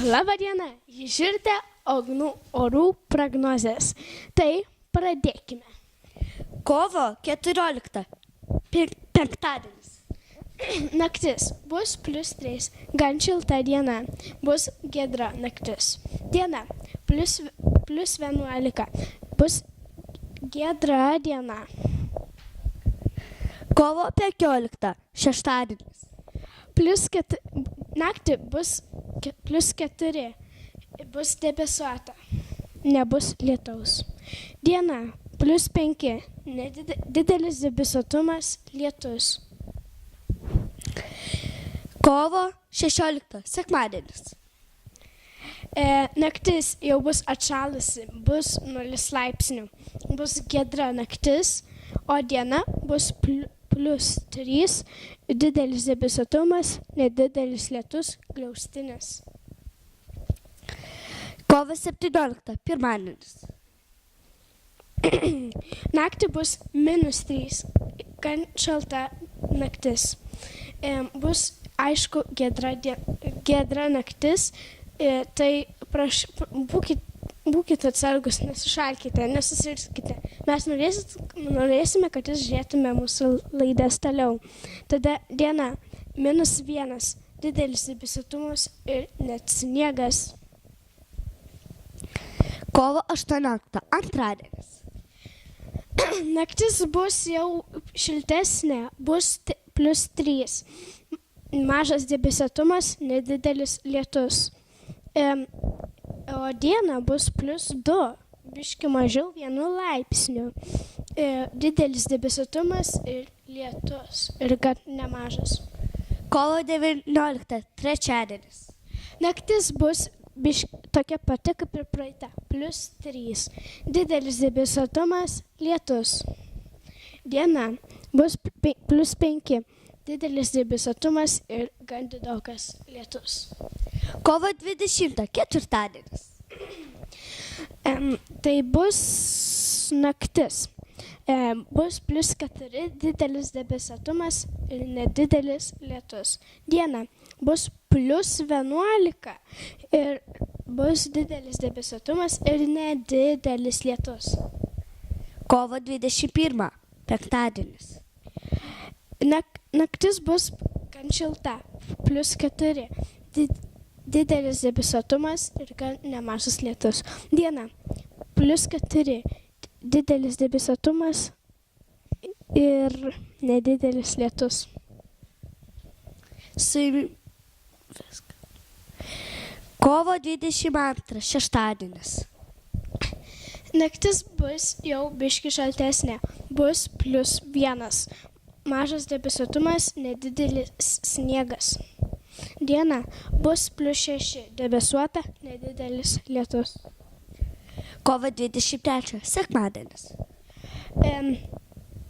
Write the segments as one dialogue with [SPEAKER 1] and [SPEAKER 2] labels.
[SPEAKER 1] Labą dieną, jūs žiūrite orų prognozes. Tai pradėkime.
[SPEAKER 2] Kovo 14. Penktadienis.
[SPEAKER 1] Naktis bus +3, gan šilta diena, bus giedra naktis. Diena +11, bus giedra diena.
[SPEAKER 2] Kovo 15. Šeštadienis.
[SPEAKER 1] Naktį bus +4, bus debesuota, nebus lietaus. Diena +5, didelis debesuotumas, lietus.
[SPEAKER 2] Kovo 16. Sekmadienis.
[SPEAKER 1] Naktis jau bus atšalusi, bus 0 laipsnių, bus giedra naktis, o diena bus +3, didelis debesuotumas, nedidelis lietus, griaustinis.
[SPEAKER 2] Kovo 17. Pirmadienis.
[SPEAKER 1] Naktį bus -3, gan šalta naktis. Bus aišku giedra naktis, tai būkite atsargus, nesušalkite, nesusirskite. Mes norėsime, kad jūs žiūrėtume mūsų laidas toliau. Tada diena -1, didelis debesuotumas ir net sniegas.
[SPEAKER 2] Kovo 18. Antradienis.
[SPEAKER 1] Naktis bus jau šiltesnė, bus +3. Mažas debesuotumas, nedidelis lietus. O diena bus +2, biški mažiau 1 laipsnių. Didelis debesuotumas ir lietus ir gan nemažas.
[SPEAKER 2] Kovo 19. Trečiadienis.
[SPEAKER 1] Naktis bus tokia pati kaip ir praeita, +3. Didelis debesuotumas, lietus. Diena bus +5, didelis debesuotumas ir gan didokas lietus.
[SPEAKER 2] Kovo 20. Ketvirtadienis.
[SPEAKER 1] Tai bus naktis. Bus +4, didelis debesuotumas ir nedidelis lietus. Diena bus +11 ir bus didelis debesuotumas ir nedidelis lietus.
[SPEAKER 2] Kovo 21. Penktadienis.
[SPEAKER 1] Naktis bus gan šilta, +4, didelis debesuotumas ir gan nemažas lietus. Diena +4, didelis debesuotumas ir nedidelis lietus.
[SPEAKER 2] Kovo 22. Šeštadienis.
[SPEAKER 1] Naktis bus jau biški šaltesnė, bus +1. Mažas debesuotumas, nedidelis sniegas. Diena bus +6, debesuota, nedidelis lietus.
[SPEAKER 2] Kovo 23. Sekmadienis.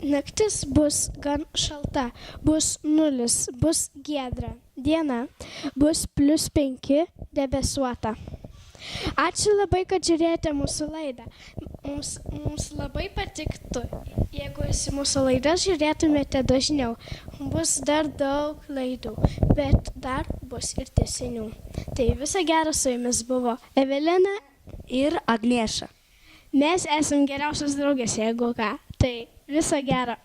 [SPEAKER 1] Naktis bus gan šalta, bus 0, bus giedra. Diena bus +5, debesuota. Ačiū labai, kad žiūrėjote mūsų laidą. Mums labai patiktų, jeigu jūs mūsų laidas žiūrėtumėte dažniau. Bus dar daug laidų, bet dar bus ir tęsinių. Tai viso gero, su jumis buvo Evelina
[SPEAKER 2] ir Agnieša.
[SPEAKER 1] Mes esam geriausios draugės, jeigu ką. Tai viso gero.